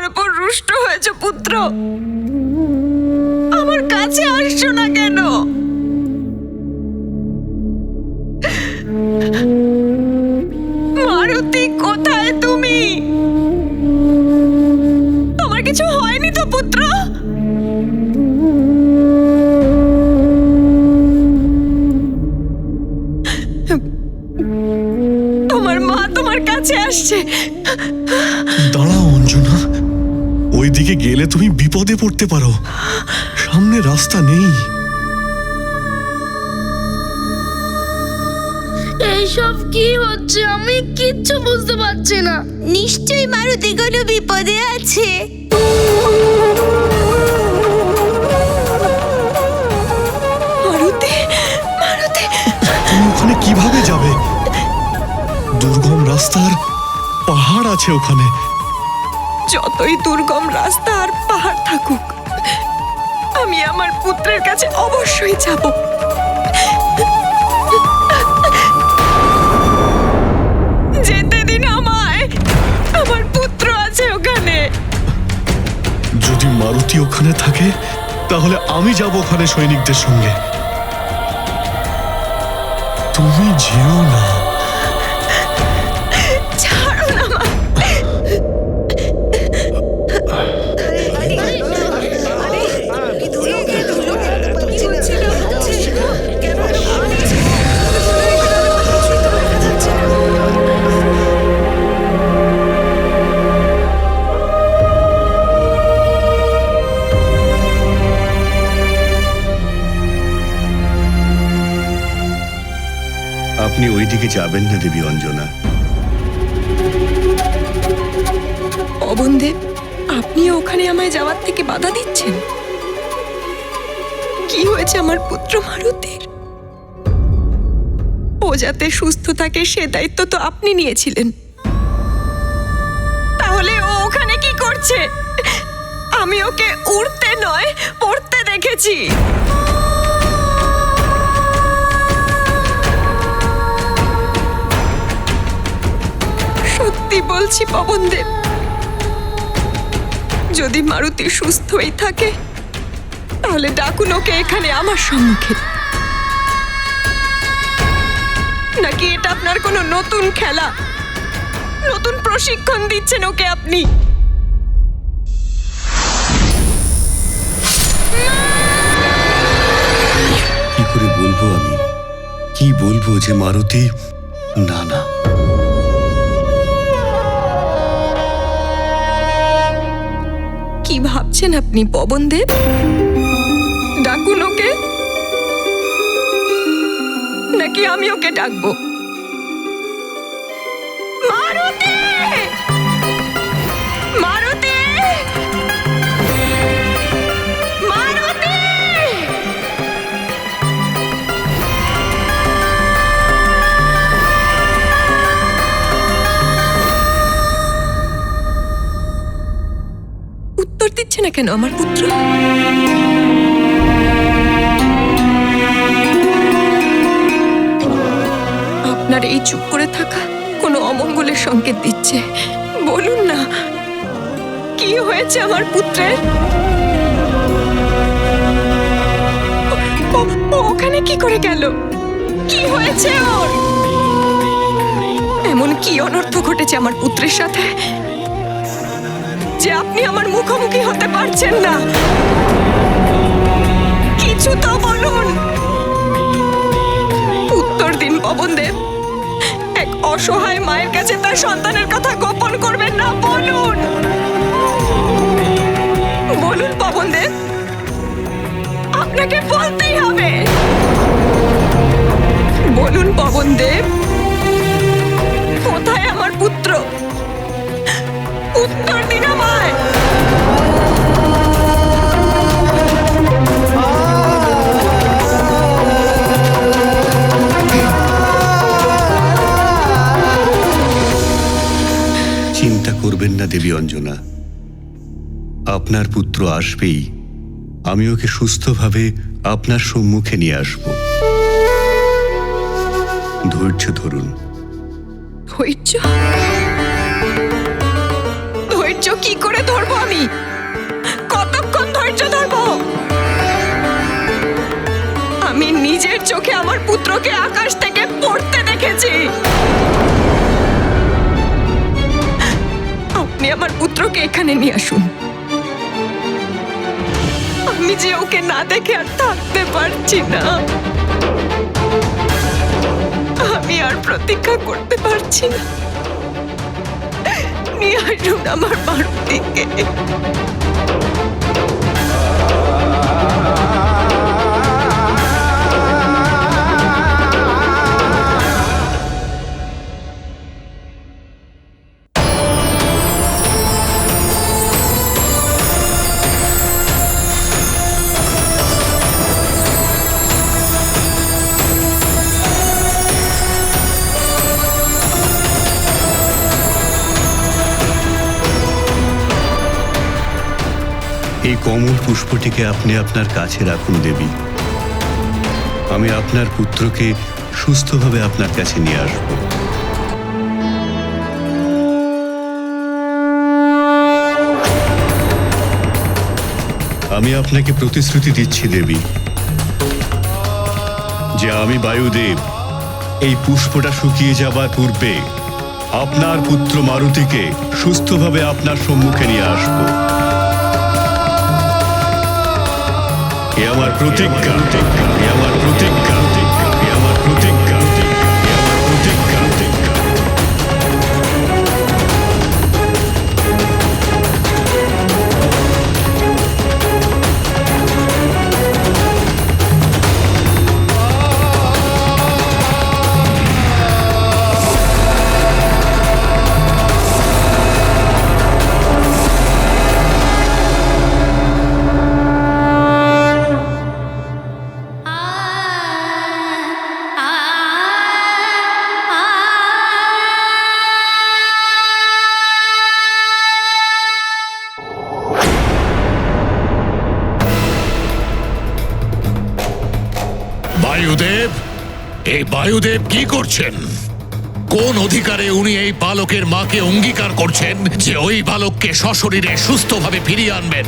আমার উপর রুষ্ট হয়েছে পুত্র। আমার কাছে আসছো না কেন? মারুতি, কোথায় তুমি? তোমার কিছু হয়নি তো পুত্র? তোমার মা তোমার কাছে আসছে। দাঁড়াও অঞ্জনা, ওইদিকে গেলে তুমি বিপদে পড়তে পারো। সামনে রাস্তা নেই। এইসব কি হচ্ছে? আমি কিচ্ছু বুঝতে পারছি না। নিশ্চয়ই মারুতি কোনো বিপদে আছে। মারুতি, মারুতি, তুমি ওখানে কিভাবে যাবে? দুর্গম রাস্তার পাহাড় আছে ওখানে। যতই দুর্গম রাস্তা আর পাহাড় থাকুক, আমি আমার পুত্রের কাছে অবশ্যই যাব। যেতে দিন আমায়, আমার পুত্র আছে ওখানে। যদি মারুতি ওখানে থাকে তাহলে আমি যাব ওখানে সৈনিকদের সঙ্গে। তুমি যেও না। ছাড়ুন আমায়। আপনি ওইদিকে যাবেন না দেবী অঞ্জনা। পবনদেব, আপনিও ওখানে আমায় যাওয়ার থেকে বাধা দিচ্ছেন? কি হয়েছে আমার পুত্র মারুতির? ও যাতে সুস্থ থাকে সে দায়িত্ব তো আপনি নিয়েছিলেন। তাহলে ও ওখানে কি করছে? আমি ওকে উড়তে নয়, পড়তে দেখেছি। সত্যি বলছি পবনদেব, যদি মারুতি সুস্থই থাকে তাহলে ডাকুন ওকে এখানে আমার সম্মুখে। নাকি এটা আপনার কোনো নতুন খেলা, নতুন প্রশিক্ষণ দিচ্ছেন ওকে আপনি? কি করে বলবো আমি? কি বলবো যে মারুতি? না না, কি ভাবছেন আপনি পবনদেব? ডাকুন ওকে, নাকি আমি ওকে ডাকবো? মারুতি! মারুতি! মারুতি! উত্তর দিচ্ছে না কেন আমার পুত্র? আপনার এই চুপ করে থাকা কোনো অমঙ্গলের সংকেত দিচ্ছে। বলুন না, কি হয়েছে আমার পুত্রের? ও ওখানে কি করে গেল? কি হয়েছে ওর? এমন কি অনর্থ ঘটেছে আমার পুত্রের সাথে যে আপনি আমার মুখোমুখি হতে পারছেন না? কিছু তো বলুন। উত্তর দিন পবনদেব। এক অসহায় মায়ের কাছে তার সন্তানের কথা গোপন করবেন না। বলুন, বলুন পবনদেব, আপনাকে বলতেই হবে। বলুন পবনদেব, কোথায় আমার পুত্র? উত্তর দিন আমায়। চিন্তা করবেন না দেবী অঞ্জনা, আপনার পুত্র আসবেই। আমি ওকে সুস্থভাবে আপনার সম্মুখে নিয়ে আসব। ধৈর্য ধরুন। ধৈর্য? ধৈর্য ধৈর্য কি করে ধরবো আমি? কতক্ষণ ধৈর্য ধরবো? আমি নিজের চোখে আমার পুত্রকে আকাশ থেকে পড়তে দেখেছি। আপনি আমার পুত্রকে এখানে নিয়ে আসুন। আমি যে ওকে না দেখে আর থাকতে পারছি না। আমি আর প্রতীক্ষা করতে পারছি না। নিয়ে আসুন আমার মারুতিকে। এই কমল পুষ্পটিকে আপনি আপনার কাছে রাখুন দেবী। আমি আপনার পুত্রকে সুস্থভাবে আপনার কাছে নিয়ে আসব। আমি আপনাকে প্রতিশ্রুতি দিচ্ছি দেবী যে আমি বায়ুদেব এই পুষ্পটা শুকিয়ে যাবার পূর্বে আপনার পুত্র মারুতিকে সুস্থভাবে আপনার সম্মুখে নিয়ে আসব। এ আমার প্রতিজ্ঞা, এ আমার প্রতিজ্ঞা, এ আমার প্রতিজ্ঞা, এ আমার প্রতিজ্ঞা। বায়ুদেব, এই বায়ুদেব কি করছেন? কোন অধিকারে উনি এই বালকের মাকে অঙ্গীকার করছেন যে ওই বালককে সশরীরে সুস্থভাবে ফিরিয়ে আনবেন?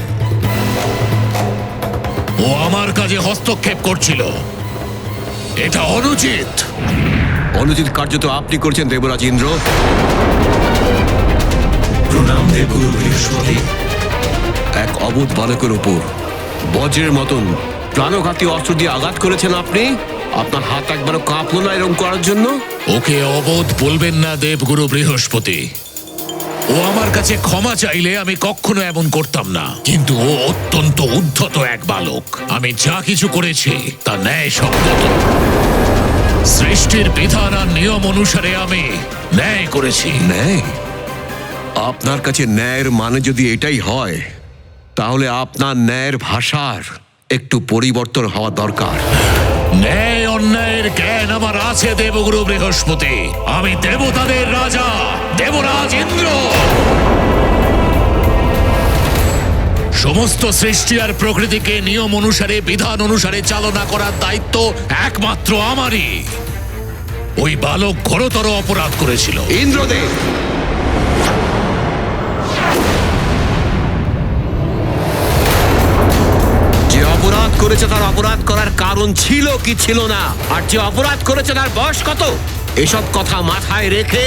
ও আমার কাজে হস্তক্ষেপ করছিল। এটা অনুচিত। অনুচিত কার্য তো আপনি করছেন দেবরাজ ইন্দ্র। প্রণাম দেবগুরু বৃহস্পতি। এক অবোধ বালকের উপর বজ্রের মতন প্রাণঘাতী অস্ত্র দিয়ে আঘাত করেছেন আপনি। আপনার হাত একবারও কাঁপলো না এরকম করার জন্য? ওকে অবোধ বলবেন না দেবগুরু বৃহস্পতি। ও আমার কাছে ক্ষমা চাইলে আমি কখনো এমন করতাম না, কিন্তু ও অত্যন্ত উদ্ধত এক বালক। আমি যা কিছু করেছি তা ন্যায়সঙ্গত। সৃষ্টির বিধান আর নিয়ম অনুসারে আমি ন্যায় করেছি। ন্যায়? আপনার কাছে ন্যায়ের মানে যদি এটাই হয়, তাহলে আপনার ন্যায়ের ভাষার একটু পরিবর্তন হওয়া দরকার। ন্যায় অন্যায়ের জ্ঞান আমার আছে দেবগুরু বৃহস্পতি। আমি দেবতাদের রাজা, দেবরাজ ইন্দ্র। সমস্ত সৃষ্টি আর প্রকৃতিকে নিয়ম অনুসারে, বিধান অনুসারে চালনা করার দায়িত্ব একমাত্র আমারই। ওই বালক ঘোরতর অপরাধ করেছিল। ইন্দ্রদেব, যে অপরাধ করেছে তার অপরাধ করার কারণ ছিল কি ছিল না, আর যে অপরাধ করেছে তার বয়স কত, এসব কথা মাথায় রেখে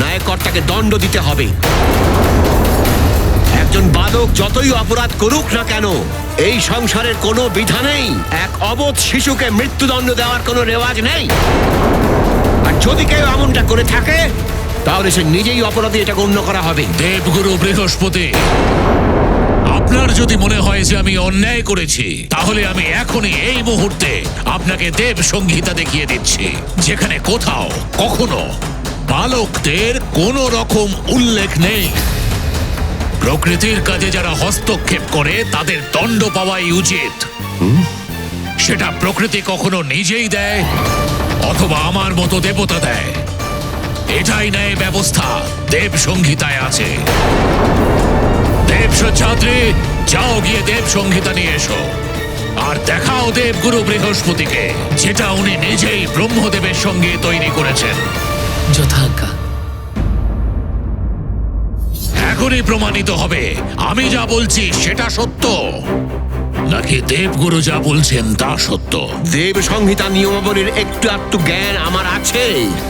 ন্যায়কর্তাকে দণ্ড দিতে হবে। একজন বালক যতই অপরাধ করুক না কেন, এই সংসারের কোনো বিধানেই এক অবোধ শিশুকে মৃত্যুদণ্ড দেওয়ার কোনো রেওয়াজ নেই। আর যদি কেউ এমনটা করে থাকে, তাহলে সে নিজেই অপরাধী, এটা গণ্য করা হবে। দেবগুরু বৃহস্পতি, আপনার যদি মনে হয় যে আমি অন্যায় করেছি, তাহলে আমি এখনই এই মুহূর্তে আপনাকে দেব সংহিতা দেখিয়ে দিচ্ছি, যেখানে কোথাও কখনো বালকদের কোনো রকম উল্লেখ নেই। প্রকৃতির কাজে যারা হস্তক্ষেপ করে তাদের দণ্ড পাওয়াই উচিত। সেটা প্রকৃতি কখনো নিজেই দেয় অথবা আমার মতো দেবতা দেয়। এটাই ন্যায় ব্যবস্থা দেব সংহিতায় আছে। দেবসচ্ছাদ্রি, যাও গিয়ে দেব সংহিতা নিয়ে এসো আর দেখাও দেবগুরু বৃহস্পতিকে, যেটা উনি নিজেই ব্রহ্মদেবের সঙ্গে তৈরি করেছেন। যথাজ্ঞা। এখনই প্রমাণিত হবে আমি যা বলছি সেটা সত্য নাকি দেবগুরু যা বলছেন তা সত্য। দেব সংহিতা নিয়মাবলীর একটু আধটু জ্ঞান আমার আছে,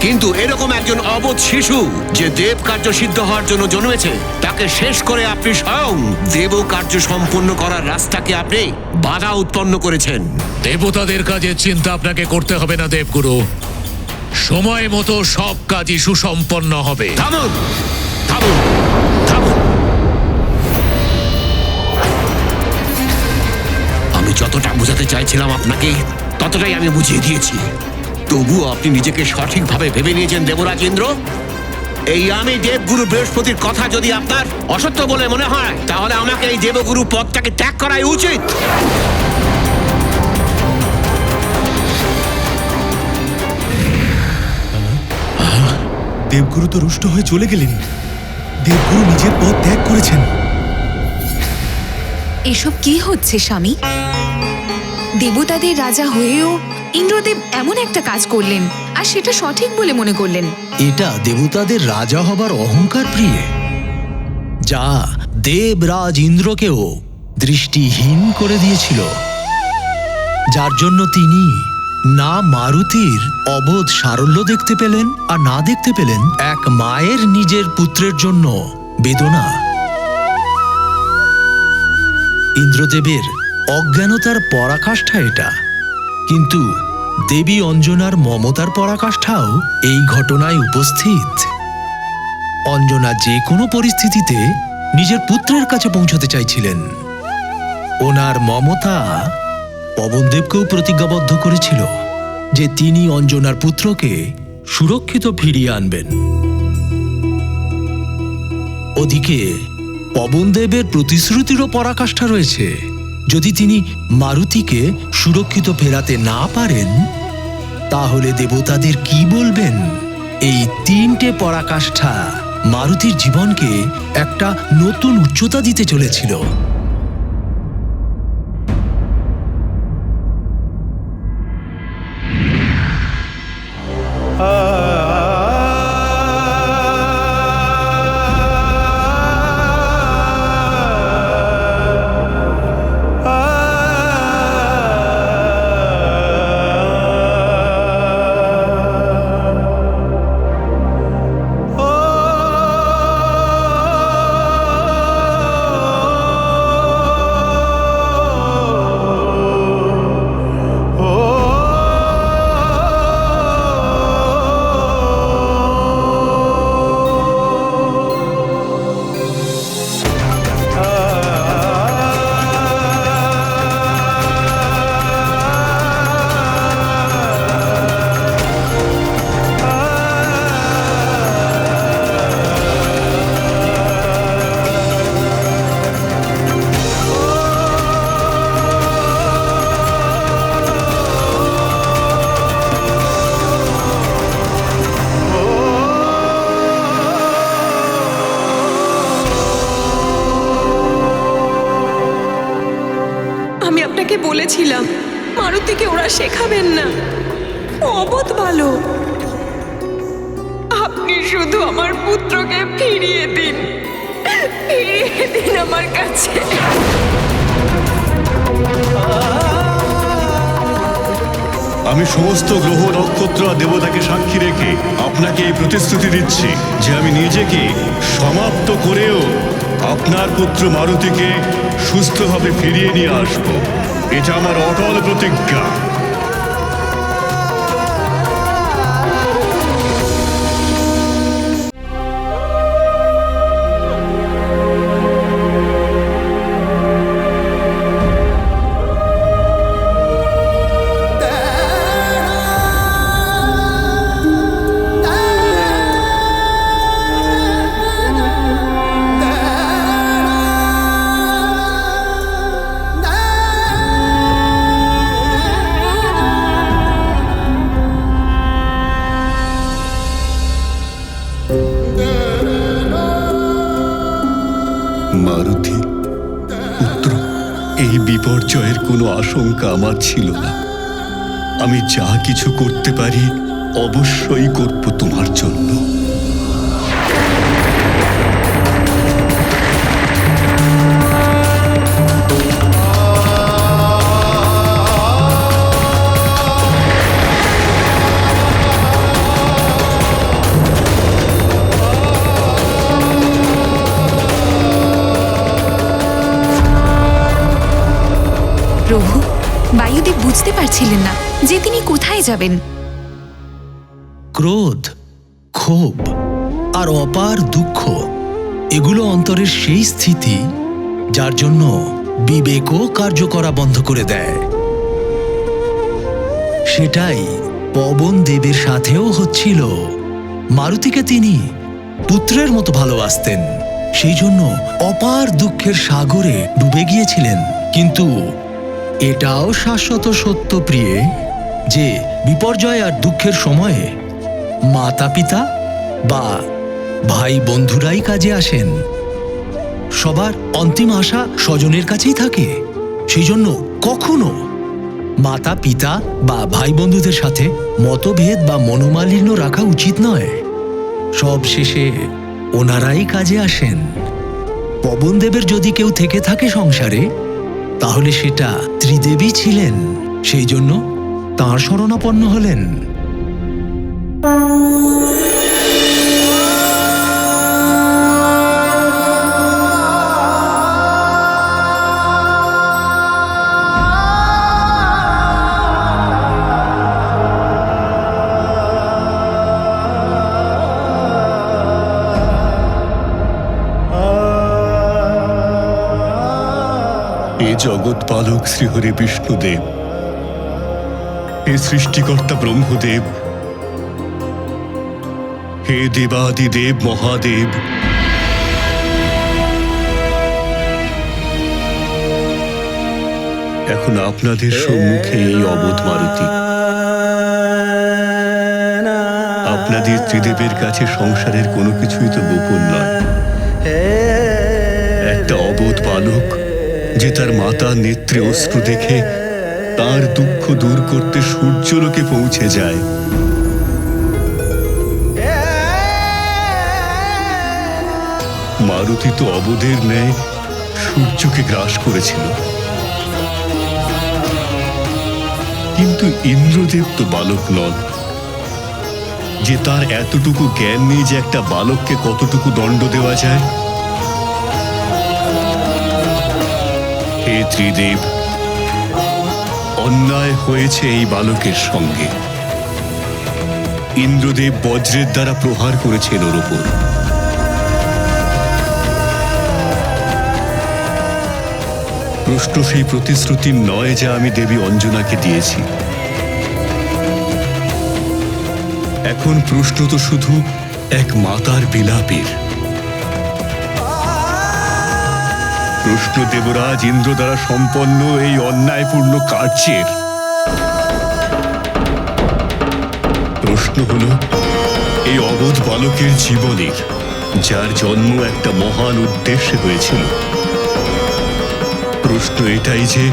কিন্তু এরকম একজন অবোধ শিশু যে দেব কার্য সিদ্ধ হওয়ার জন্য জন্মেছে তাকে শেষ করে আপনি স্বয়ং দেব কার্য সম্পূর্ণ করার রাস্তাকে আপনি বাধা উৎপন্ন করেছেন। দেবতাদের কাজের চিন্তা আপনাকে করতে হবে না দেবগুরু, সময় মতো সব কাজই সুসম্পন্ন হবে। থামুন, থামুন, থামুন। আমি যতটা বোঝাতে চাইছিলাম আপনাকে ততটাই আমি বুঝিয়ে দিয়েছি, তবুও আপনি নিজেকে সঠিকভাবে ভেবে নিয়েছেন দেবরাজ ইন্দ্র। এই আমি দেবগুরু বৃহস্পতির কথা যদি আপনার অসত্য বলে মনে হয় তাহলে আমাকে এই দেবগুরু পদটাকে ত্যাগ করাই উচিত। দেবগুরু তো রুষ্ট হয়ে চলে গেলেন। দেবগুরু নিজের পদ ত্যাগ করেছেন। এসব কি হচ্ছে স্বামী? দেবতাদের রাজা হয়েও ইন্দ্রদেব এমন একটা কাজ করলেন আর সেটা সঠিক বলে মনে করলেন। এটা দেবতাদের রাজা হবার অহংকার প্রিয়ে, যা দেবরাজ ইন্দ্রকেও দৃষ্টিহীন করে দিয়েছিল, যার জন্য তিনি না মারুতির অবোধ সারল্য দেখতে পেলেন আর না দেখতে পেলেন এক মায়ের নিজের পুত্রের জন্য বেদনা। ইন্দ্রদেবের অজ্ঞানতার পরাকাষ্ঠা এটা, কিন্তু দেবী অঞ্জনার মমতার পরাকাষ্ঠাও এই ঘটনায় উপস্থিত। অঞ্জনা যে কোনো পরিস্থিতিতে নিজের পুত্রের কাছে পৌঁছতে চাইছিলেন। ওনার মমতা পবনদেবকেও প্রতিজ্ঞাবদ্ধ করেছিল যে তিনি অঞ্জনার পুত্রকে সুরক্ষিত ফিরিয়ে আনবেন। ওদিকে পবনদেবের প্রতিশ্রুতিরও পরাকাষ্ঠা রয়েছে, যদি তিনি মারুতিকে সুরক্ষিত ফেরাতে না পারেন তাহলে দেবতাদের কি বলবেন? এই তিনটে পরাকাষ্ঠা মারুতির জীবনকে একটা নতুন উচ্চতা দিতে চলেছিল। আমি আপনাকে বলেছিলাম মারুতিকে ওরা শেখাবেন না, ও অবোধ ভালো। আপনি শুধু আমার পুত্রকে ফিরিয়ে দিন, ফিরিয়ে দিন আমার কাছে। আমি সমস্ত গ্রহ নক্ষত্র আর দেবতাকে সাক্ষী রেখে আপনাকে এই প্রতিশ্রুতি দিচ্ছি যে আমি নিজেকে সমাপ্ত করেও আপনার পুত্র মারুতিকে সুস্থভাবে ফিরিয়ে নিয়ে আসব। এটা আমার অটল প্রতিজ্ঞা। মারুতি পুত্র, এই বিপর্যয়ের কোনো আশঙ্কা আমার ছিল না। আমি যা কিছু করতে পারি অবশ্যই করব তোমার জন্য। প্রভু, বায়ুদেব বুঝতে পারছিলেন না যে তিনি কোথায় যাবেন। ক্রোধ, ক্ষোভ আর অপার দুঃখ এগুলো অন্তরের সেই স্থিতি যার জন্য বিবেকও কার্য করা বন্ধ করে দেয়। সেটাই পবন দেবের সাথেও হচ্ছিল। মারুতিকে তিনি পুত্রের মতো ভালোবাসতেন, সেই জন্য অপার দুঃখের সাগরে ডুবে গিয়েছিলেন। কিন্তু এটাও শাশ্বত সত্য প্রিয়ে যে বিপর্যয় আর দুঃখের সময়ে মাতা পিতা বা ভাই বন্ধুরাই কাজে আসেন। সবার অন্তিম আশা স্বজনের কাছেই থাকে। সেই জন্য কখনো মাতা পিতা বা ভাই বন্ধুদের সাথে মতভেদ বা মনোমালিন্য রাখা উচিত নয়। সব শেষে ওনারাই কাজে আসেন। পবনদেবের যদি কেউ থেকে থাকে সংসারে, তাহলে সেটা ত্রিদেবী ছিলেন। সেই জন্য তাঁর শরণাপন্ন হলেন। এ জগৎ পালক শ্রীহরি বিষ্ণুদেব, হে সৃষ্টিকর্তা ব্রহ্মদেব, হে দেবাদিদেব মহাদেব, এখন আপনাদের সম্মুখে এই অবোধ মারুতি। আপনাদের ত্রিদেবের কাছে সংসারের কোনো কিছুই তো গোপন নয়। একটা অবোধ বালক যে তার মাতা নেত্রে অশ্রু দেখে তার দুঃখ দূর করতে সূর্যলোকে পৌঁছে যায়। মারুতি তো অবোধের ন্যায় সূর্যকে গ্রাস করেছিল, কিন্তু ইন্দ্রদেব তো বালক নন যে তার এতটুকু জ্ঞান নেই যে একটা বালককে কতটুকু দণ্ড দেওয়া যায়। হে ত্রিদেব, অন্যায় হয়েছে এই বালকের সঙ্গে। ইন্দ্রদেব বজ্রের দ্বারা প্রহার করেছেন ওর ওপর। প্রশ্ন সেই প্রতিশ্রুতি নয় যা আমি দেবী অঞ্জনাকে দিয়েছি। এখন প্রশ্ন তো শুধু এক মাতার বিলাপের। প্রশ্ন দেবরাজ ইন্দ্র দ্বারা সম্পন্ন এই অন্যায়পূর্ণ কার্যের। প্রশ্ন হল এই অবোধ বালকের জীবনের, যার জন্ম একটা মহান উদ্দেশ্যে হয়েছিল। প্রশ্ন এটাই যে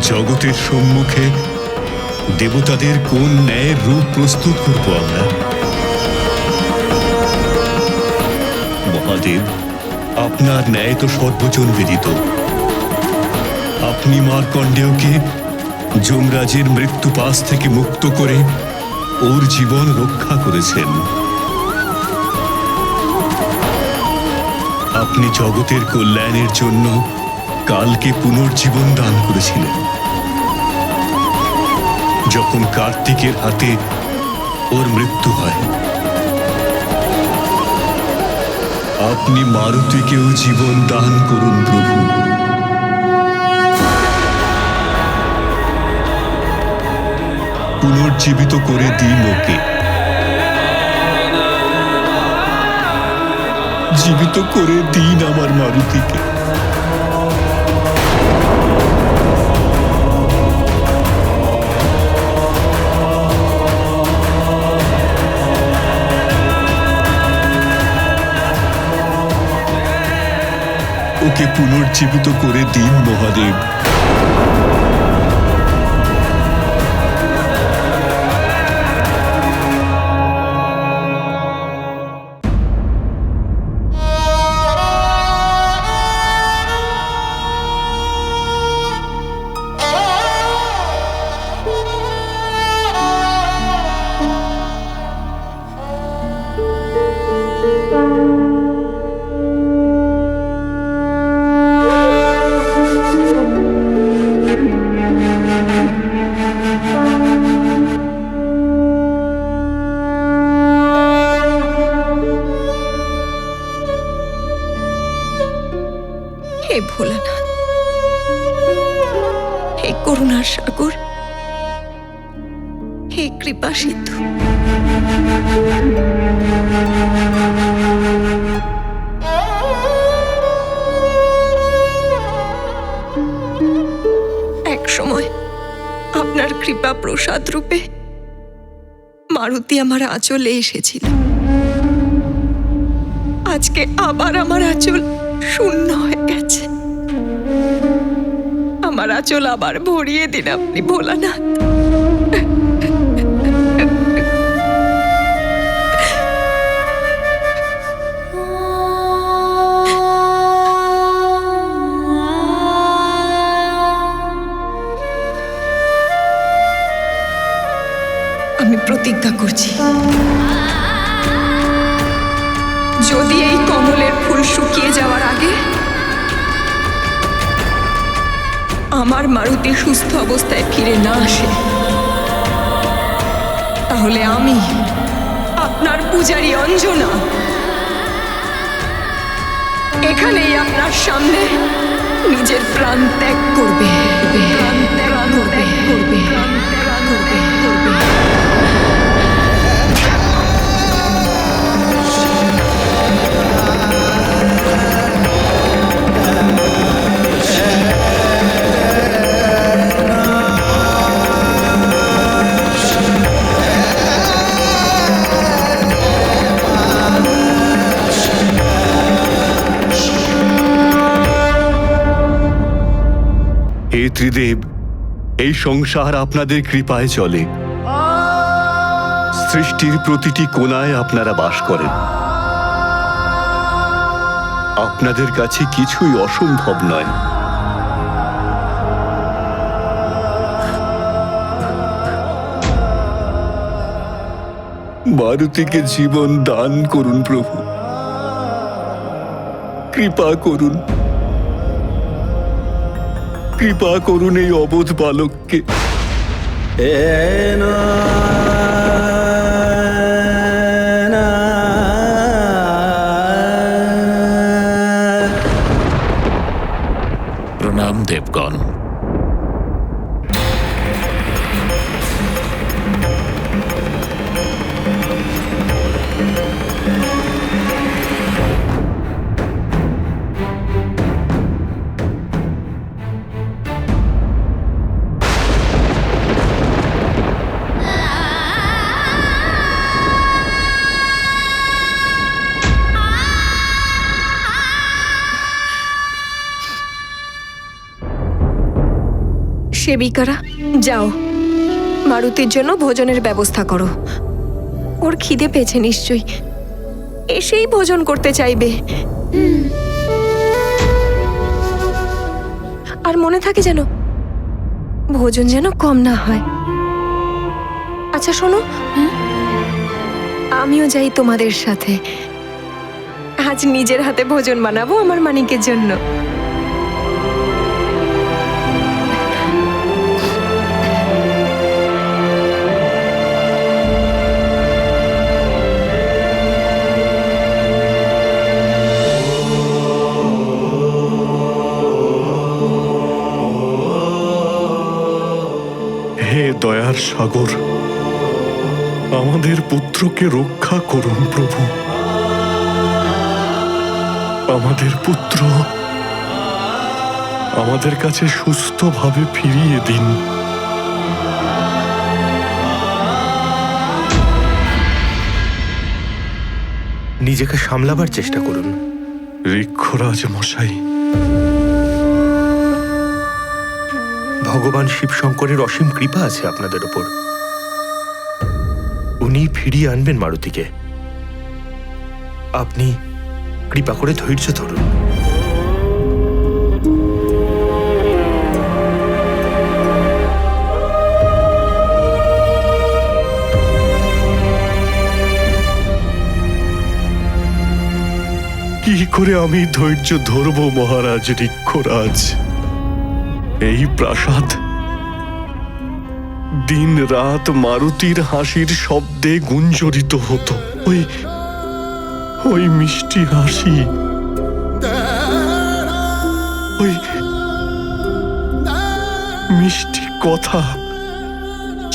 জগতের সম্মুখে দেবতাদের কোন ন্যায়ের রূপ প্রস্তুত করব আমরা। মহাদেব, আপনার ন্যায় তো সর্বজন বিদিত। আপনি মার্কণ্ডেয়কে যমরাজের মৃত্যু পাশ থেকে মুক্ত করে ওর জীবন রক্ষা করেছেন। আপনি জগতের কল্যাণের জন্য কালকে পুনর্জীবন দান করেছিলেন। যখন কার্তিকের হাতে ওর মৃত্যু হয়, আপনি মারুতিকেও জীবন দান করুন প্রভু। পুনর্জীবিত করে দিন ওকে, জীবিত করে দিন আমার মারুতিকে। ওকে পুনর্জীবিত করে দিন মহাদেব। ভোলানাথ, হে করুণার সাগর, হে কৃপা সিন্ধু, এক সময় আপনার কৃপা প্রসাদ রূপে মারুতি আমার আঁচলে এসেছিল। আজকে আবার আমার আঁচল শূন্য হয়ে গেছে। আমার আঁচল আবার ভরিয়ে দিন আপনি ভোলানাথ। আমি প্রতিজ্ঞা করছি, যদি এই কমলের ফুল শুকিয়ে যাওয়ার আগে আমার মারুতি সুস্থ অবস্থায় ফিরে না আসে, তাহলে আমি আপনার পূজারী অঞ্জনা এখানেই আপনার সামনে নিজের প্রাণ ত্যাগ করবে। প্রাণ ত্যাগ করবে, করবে, প্রাণ ত্যাগ করবে, করবে। হে ত্রিদেব, এই সংসার আপনাদের কৃপায় চলে। সৃষ্টির প্রতিটি কোণায় আপনারা বাস করেন। আপনাদের কাছে কিছুই অসম্ভব নয়। মারুতিকে জীবন দান করুন প্রভু, কৃপা করুন, কৃপা করুন এই অবোধ বালককে। প্রণাম দেবগণ। সেবিকারা, যাও মারুতির জন্য ভোজনের ব্যবস্থা করো। ওর খিদে পেয়েছে নিশ্চয়ই, এসেই ভোজন করতে চাইবে। আর মনে থাকে যেন ভোজন যেন কম না হয়। আচ্ছা শোনো, আমিও যাই তোমাদের সাথে। আজ নিজের হাতে ভোজন বানাবো আমার মানিকের জন্য। হে দয়ার সাগর, আমাদের পুত্রকে রক্ষা করুন প্রভু। আমাদের পুত্র আমাদের কাছে সুস্থভাবে ফিরিয়ে দিন। নিজেকে সামলাবার চেষ্টা করুন। ঋক্ষরাজ মশাই, ভগবান শিব শঙ্করের অসীম কৃপা আছে আপনাদের উপর। উনি ফিরিয়ে আনবেন মারুতিকে। আপনি কৃপা করে ধৈর্য ধরুন। কি করে আমি ধৈর্য ধরব মহারাজ ঋক্ষরাজ? এই প্রাসাদ দিন রাত মারুতির হাসির শব্দে গুঞ্জরিত হতো। ওই মিষ্টি হাসি ওই মিষ্টি কথা,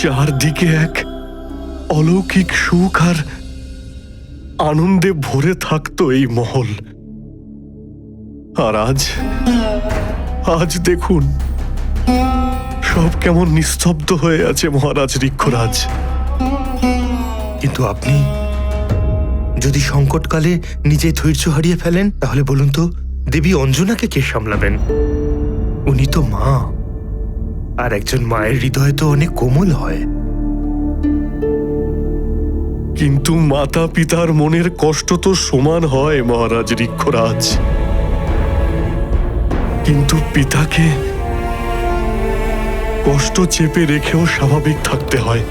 চারদিকে এক অলৌকিক সুখ আর আনন্দে ভরে থাকতো এই মহল। আর আজ দেখুন সব কেমন নিস্তব্ধ হয়ে আছে মহারাজ ঋক্ষরাজ। কিন্তু আপনি যদি সংকটকালে নিজে ধৈর্য হারিয়ে ফেলেন, তাহলে বলুন তো দেবী অঞ্জনাকে কে সামলাবেন? উনি তো মা, আর একজন মায়ের হৃদয় তো অনেক কোমল হয়। কিন্তু মাতা পিতার মনের কষ্ট তো সমান হয় মহারাজ ঋক্ষরাজ। কিন্তু পিতাকে কষ্ট চেপে রেখেও স্বাভাবিক থাকতে হয়।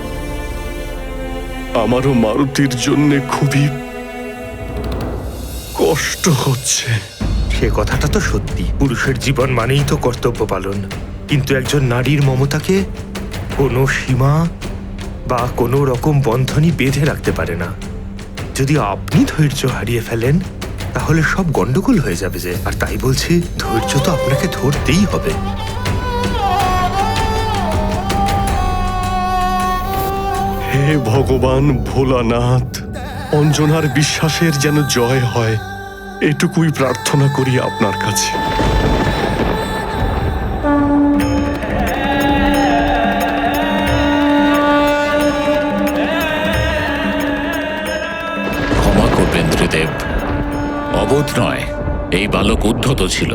আমারও মারুতির জন্য খুবই কষ্ট হচ্ছে। সে কথাটা তো সত্যি, পুরুষের জীবন মানেই তো কর্তব্য পালন। কিন্তু একজন নারীর মমতাকে কোনো সীমা বা কোনো রকম বন্ধনই বেঁধে রাখতে পারে না। যদি আপনি ধৈর্য হারিয়ে ফেলেন তাহলে সব গন্ডগোল হয়ে যাবে যে। আর তাই বলছি, ধৈর্য তো আপনাকে ধরতেই হবে। হে ভগবান ভোলানাথ, অঞ্জনার বিশ্বাসের যেন জয় হয়, এটুকুই প্রার্থনা করি আপনার কাছে। ক্ষমা করবেন ত্রিদেব, অবোধ নয়, এই বালক উদ্ধত ছিল।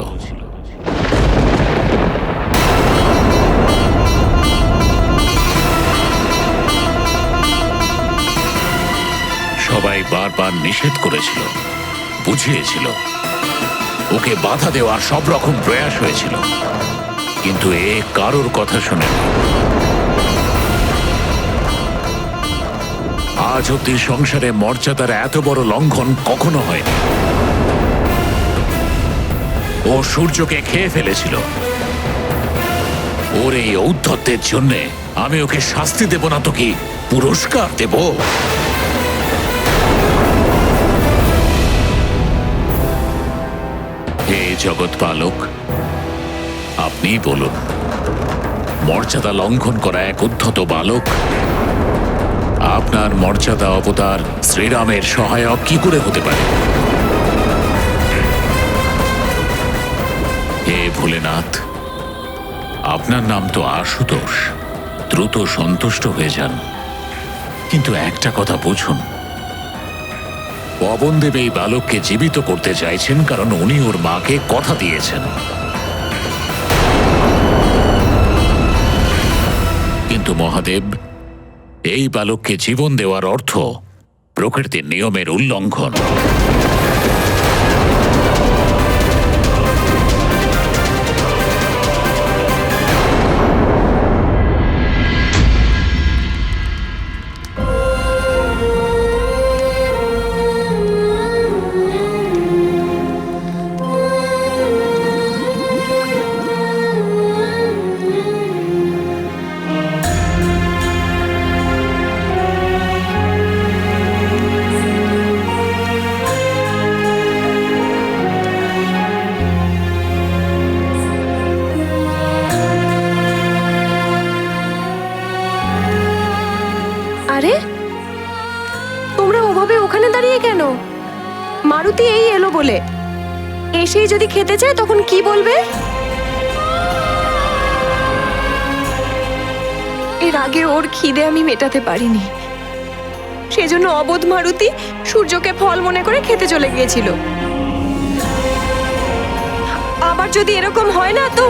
সবাই বারবার নিষেধ করেছিল, বুঝিয়েছিল, ওকে বাধা দেওয়ার সব রকম প্রয়াস হয়েছিল, কিন্তু এ কারোর কথা শোনেনি। আজ অব্দি সংসারে মর্যাদার এত বড় লঙ্ঘন কখনো হয়নি। ও সূর্যকে খেয়ে ফেলেছিল। ওর এই ঔদ্ধত্যের জন্যে আমি ওকে শাস্তি দেব না তো কি পুরস্কার দেব? হে জগৎ পালক, আপনি বলুন, মর্যাদা লঙ্ঘন করা এক উদ্ধত বালক আপনার মর্যাদা অবতার শ্রীরামের সহায়ক কি করে হতে পারে? হে ভোলেনাথ, আপনার নাম তো আশুতোষ, দ্রুত সন্তুষ্ট হয়ে যান। কিন্তু একটা কথা বুঝুন, পবনদেব এই বালককে জীবিত করতে চাইছেন কারণ উনি ওর মাকে কথা দিয়েছেন। কিন্তু মহাদেব, এই বালককে জীবন দেওয়ার অর্থ প্রকৃতির নিয়মের উল্লঙ্ঘন। আরে তোমরা ওভাবে ওখানে দাঁড়িয়ে কেন? মারুতি এই এলো বলে, এসেই যদি খেতে চায় তখন কি বলবে? এর আগে ওর খিদে আমি মেটাতে পারিনি, সেজন্য অবোধ মারুতি সূর্যকে ফল মনে করে খেতে চলে গিয়েছিল। আবার যদি এরকম হয় না তো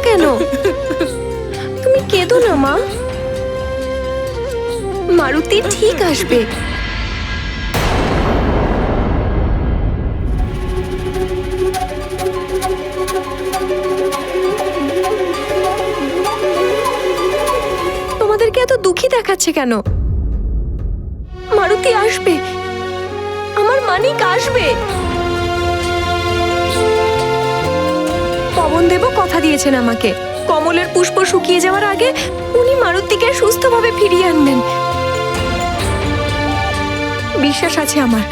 কেন? তুমি কেঁদো না মা, মারুতি ঠিক আসবে। দুঃখী দেখাচ্ছে কেন? মারুতি আসবে, আমার মানিক আসবে। পবনদেবও কথা দিয়েছেন আমাকে, কমলের পুষ্প শুকিয়ে যাওয়ার আগে উনি মারুতিকে সুস্থভাবে ফিরিয়ে আনবেন। বিশ্বাস আছে আমার,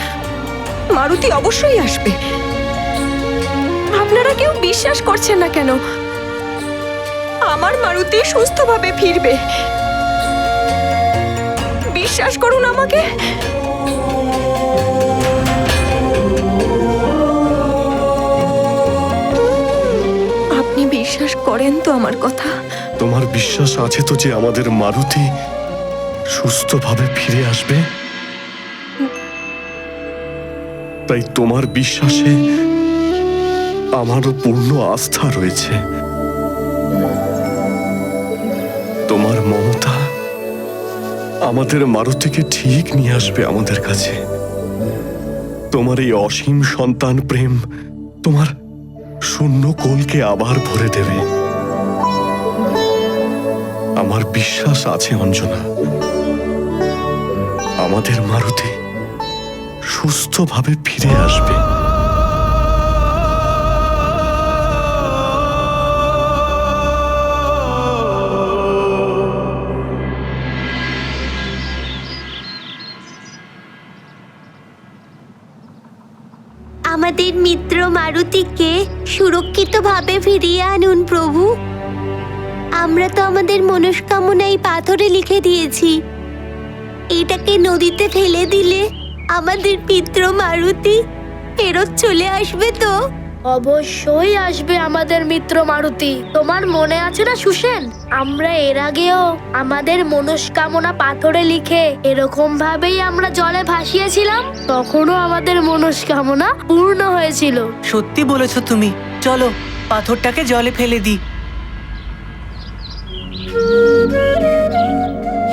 মারুতি অবশ্যই আসবে। আপনারা কেউ বিশ্বাস করছেন না কেন? আমার মারুতি সুস্থভাবে ফিরবে, বিশ্বাস করুন আমাকে। আপনি বিশ্বাস করেন তো আমার কথা? তোমার বিশ্বাস আছে তো যে আমাদের মারুতি সুস্থভাবে ফিরে আসবে? তাই তোমার বিশ্বাসে আমারও পূর্ণ আস্থা রয়েছে। তোমার মমতা আমাদের মারুতিকে ঠিক নিয়ে আসবে আমাদের কাছে। তোমার এই অসীম সন্তান প্রেম তোমার শূন্য কোলকে আবার ভরে দেবে। আমার বিশ্বাস আছে অঞ্জনা, আমাদের মারুতি সুস্থভাবে ফিরে আসবে। আমাদের মিত্র মারুতিকে সুরক্ষিতভাবে ফিরিয়ে আনুন প্রভু। আমরা তো আমাদের মনস্কামনাই পাথরে লিখে দিয়েছি। এটাকে নদীতে ফেলে দিলে আমাদের মিত্র মারুতি ফেরত চলে আসবে তো? অবশ্যই আসবে আমাদের মিত্র মারুতি। তোমার মনে আছে না সুসেন, আমরা এর আগেও আমাদের মনস্কামনা পাথরে লিখে এরকম ভাবেই আমরা জলে ভাসিয়েছিলাম, তখনও আমাদের মনস্কামনা পূর্ণ হয়েছিল। সত্যি বলেছো তুমি, চলো পাথরটাকে জলে ফেলে দিই।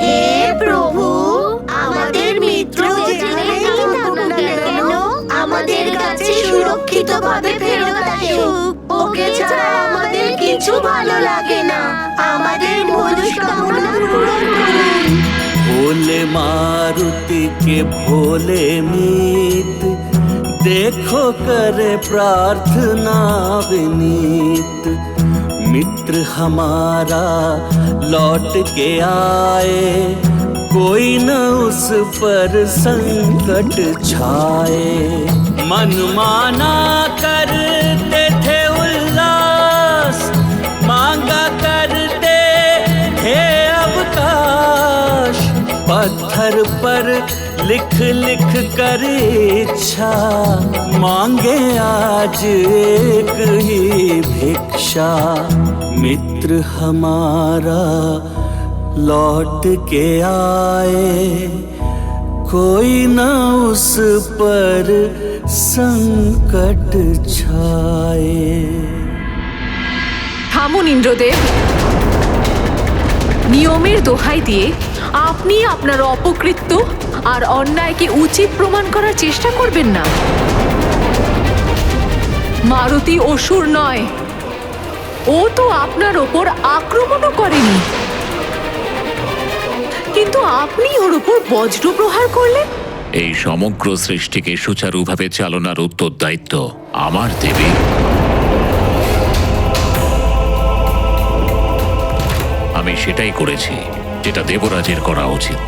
হে প্রভু, আমাদের মিত্র যেখানেই থাকুক না কেন আমাদের কাছে সুরক্ষিতভাবে ফেরত আসুক। ওকে ছাড়া আমাদের কিছু ভালো লাগে না। আমাদের মনস্কামনা পূরণ করুন। भोले मारुति के भोले मीत, देखो करे प्रार्थना विनीत। मित्र हमारा लौट के आए, कोई न उस पर संकट छाए। मन माना करते थे उल्लास, मांगा करते थे अवकाश। पत्थर पर लिख लिख कर इच्छा, मांगे आज एक ही भिक्षा। मित्र हमारा लौट के आए, कोई न उस पर संकट छाए। থামুন ইন্দ্রদেব, নিয়মের দোহাই দিয়ে আপনি আপনার অপকৃত্য আর অন্যায়কে উচিত প্রমাণ করার চেষ্টা করবেন না। মারুতি অসুর নয়, ও তো আপনার ওপর আক্রমণও করেনি, কিন্তু আপনি ওর উপর বজ্র প্রহার করলেন। এই সমগ্র সৃষ্টিকে সুচারুভাবে চালনার উত্তরদায়িত্ব আমার দেবী। আমি সেটাই করেছি যেটা দেবরাজের করা উচিত।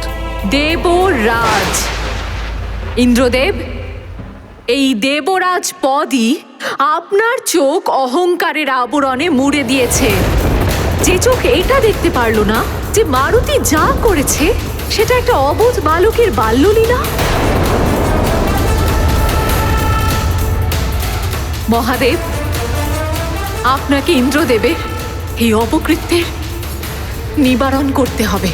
দেবরাজ? ইন্দ্রদেব, এই দেবরাজ পদই আপনার চোখ অহংকারের আবরণে মুড়ে দিয়েছে। যে চোখ এটা দেখতে পারল না যে মারুতি যা করেছে সেটা একটা অবোধ বালকের বাল্যলীলা। মহাদেব, আপনাকে ইন্দ্রদেবের এই অপকৃত্যের নিবারণ করতে হবে।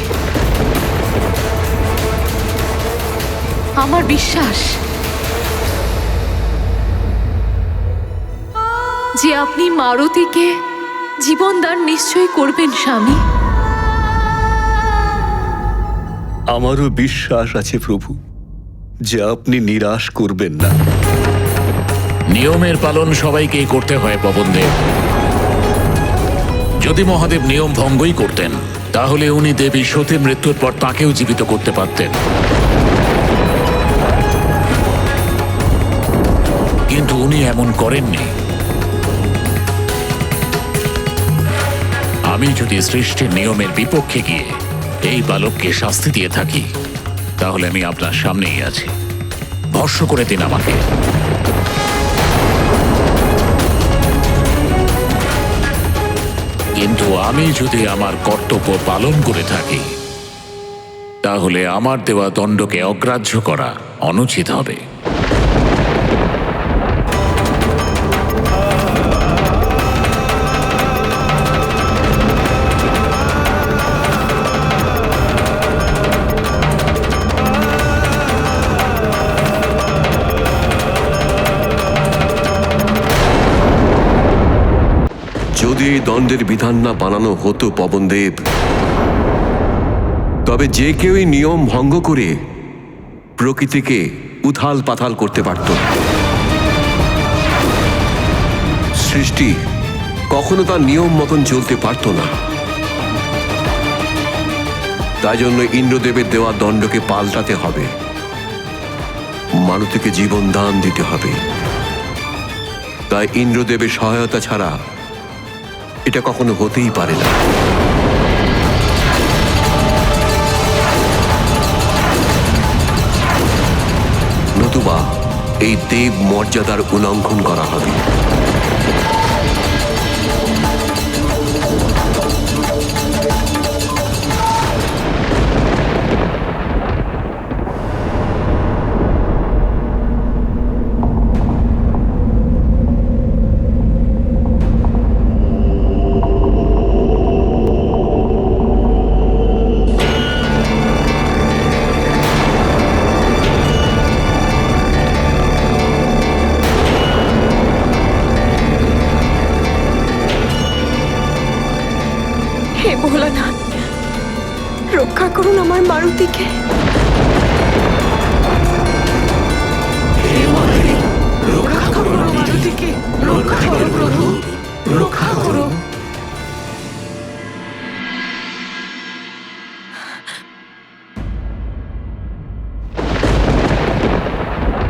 আমার বিশ্বাস যে আপনি মারুতিকে জীবনদান নিশ্চয় করবেন স্বামী। আমারও বিশ্বাস আছে প্রভু যে আপনি নিরাশ করবেন না। নিয়মের পালন সবাইকেই করতে হয় পবনদেব। যদি মহাদেব নিয়ম ভঙ্গই করতেন তাহলে উনি দেবী সতীর মৃত্যুর পর তাকেও জীবিত করতে পারতেন, কিন্তু উনি এমন করেননি। আমি যদি সৃষ্টির নিয়মের বিপক্ষে গিয়ে এই বালককে শাস্তি দিয়ে থাকি, তাহলে আমি আপনার সামনেই আছি। ভস্ম করে দিন আমাকে। কিন্তু আমি যদি আমার কর্তব্য পালন করে থাকি, তাহলে আমার দেওয়া দণ্ডকে অগ্রাহ্য করা অনুচিত হবে। যদি এই দণ্ডের বিধান না বানানো হতো পবনদেব, তবে যে কেউই নিয়ম ভঙ্গ করে প্রকৃতিকে উথাল পাথাল করতে পারত। সৃষ্টি কখনো তার নিয়ম মতন চলতে পারত না। তাই জন্য ইন্দ্রদেবের দেওয়া দণ্ডকে পাল্টাতে হবে, মারুতিকে জীবন দান দিতে হবে। তাই ইন্দ্রদেবের সহায়তা ছাড়া এটা কখনো হতেই পারে না। নতুবা এই দেব মর্যাদার উল্লঙ্ঘন করা হবে। হে ভোলানাথ, রক্ষা করুন আমার মারুতিকে। রক্ষা করুন মারুতিকে, রক্ষা করো প্রভু, রক্ষা করো।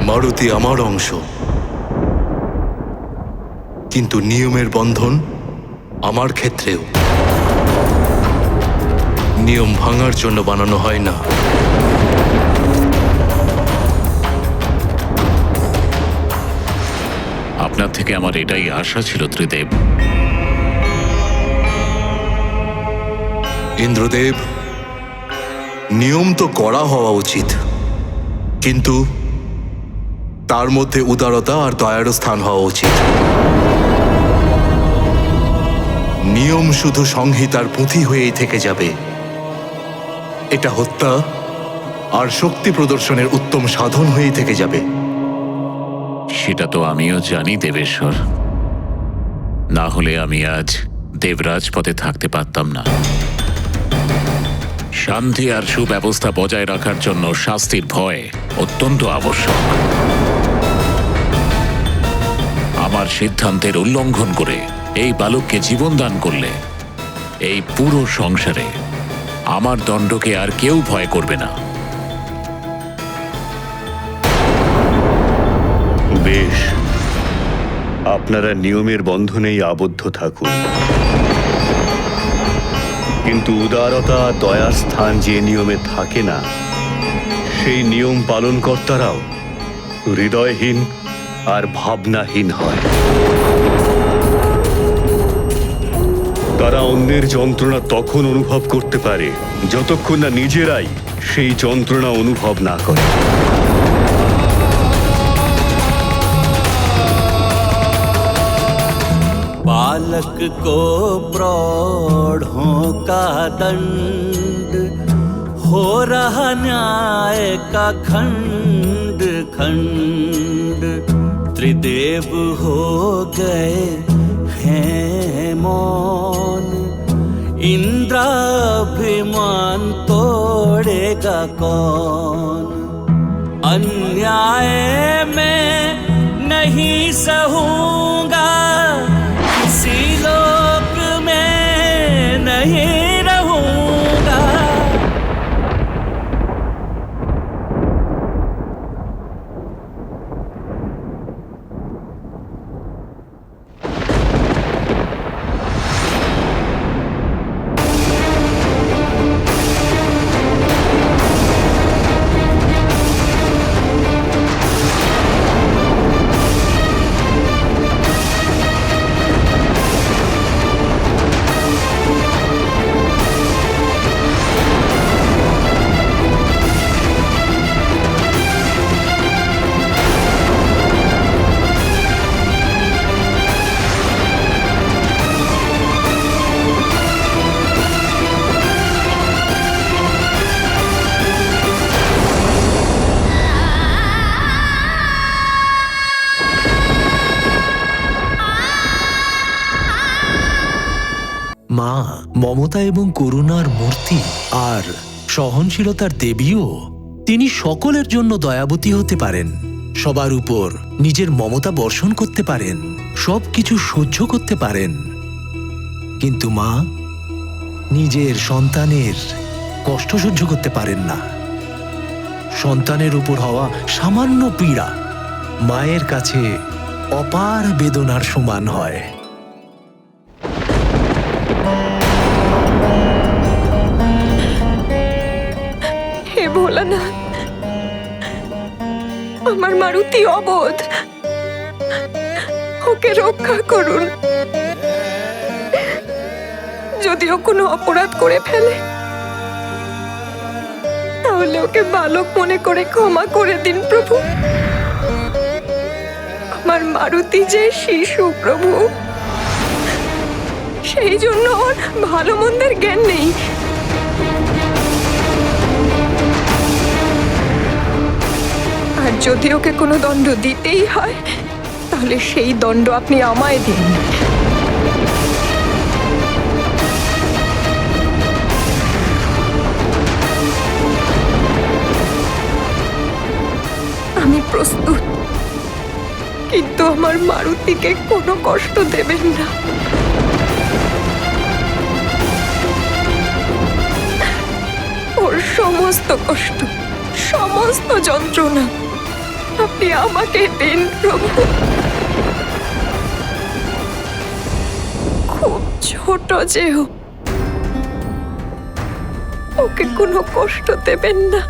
মারুতি আমার অংশ, কিন্তু নিয়মের বন্ধন আমার ক্ষেত্রেও। নিয়ম ভাঙার জন্য বানানো হয় না। আপনার থেকে আমার এটাই আশা ছিল ত্রিদেব। ইন্দ্রদেব, নিয়ম তো কড়া হওয়া উচিত, কিন্তু তার মধ্যে উদারতা আর দয়ারও স্থান হওয়া উচিত। নিয়ম শুধু সংহিতার পুঁথি হয়েই থেকে যাবে। এটা হত্যা আর শক্তি প্রদর্শনের উত্তম সাধন হয়েই থেকে যাবে। সেটা তো আমিও জানি দেবেশ্বর, না হলে আমি আজ দেবরাজ পদে থাকতে পারতাম না। শান্তি আর সুব্যবস্থা বজায় রাখার জন্য শাস্তির ভয় অত্যন্ত আবশ্যক। আমার সিদ্ধান্তের উল্লঙ্ঘন করে এই বালককে জীবন দান করলে এই পুরো সংসারে আমার দণ্ডকে আর কেউ ভয় করবে না। বেশ, আপনারা নিয়মের বন্ধনেই আবদ্ধ থাকুন, কিন্তু উদারতা দয়ার স্থান যে নিয়মে থাকে না, সেই নিয়ম পালনকর্তারাও হৃদয়হীন আর ভাবনাহীন হয়। তারা অন্যের যন্ত্রণা তখন অনুভব করতে পারে যতক্ষণ না নিজেরাই সেই যন্ত্রণা অনুভব না করে। बालक को प्रौढ़ों का दंड, हो रहा न्याय का खंड खंड। त्रिदेव हो गए हैं मौन, इंद्राभिमान तोड़ेगा कौन। अन्याय में नहीं सहूंगा, किसी लोक में नहीं रहूंगा। মমতা এবং করুণার মূর্তি আর সহনশীলতার দেবীও। তিনি সকলের জন্য দয়াবতী হতে পারেন, সবার উপর নিজের মমতা বর্ষণ করতে পারেন, সবকিছু সহ্য করতে পারেন। কিন্তু মা নিজের সন্তানের কষ্ট সহ্য করতে পারেন না। সন্তানের উপর হওয়া সামান্য পীড়া মায়ের কাছে অপার বেদনার সমান হয়। হে ভোলানাথ, আমার মারুতি অবোধ, ওকে রক্ষা করুন। যদিও কোনো অপরাধ করে ফেলে তাহলে ওকে বালক মনে করে ক্ষমা করে দিন প্রভু। আমার মারুতি যে শিশু প্রভু, সেই জন্য ওর ভালো মন্দের জ্ঞান নেই। আর যদি ওকে কোনো দণ্ড দিতেই হয় তাহলে সেই দণ্ড আপনি আমায় দিন। আমি প্রস্তুত, কিন্তু আমার মারুতিকে কোনো কষ্ট দেবেন না। ওর সমস্ত কষ্ট, সমস্ত যন্ত্রণা আপনি আমাকে দিন প্রভু। খুব ছোট যে ওকে কোনো কষ্ট দেবেন না।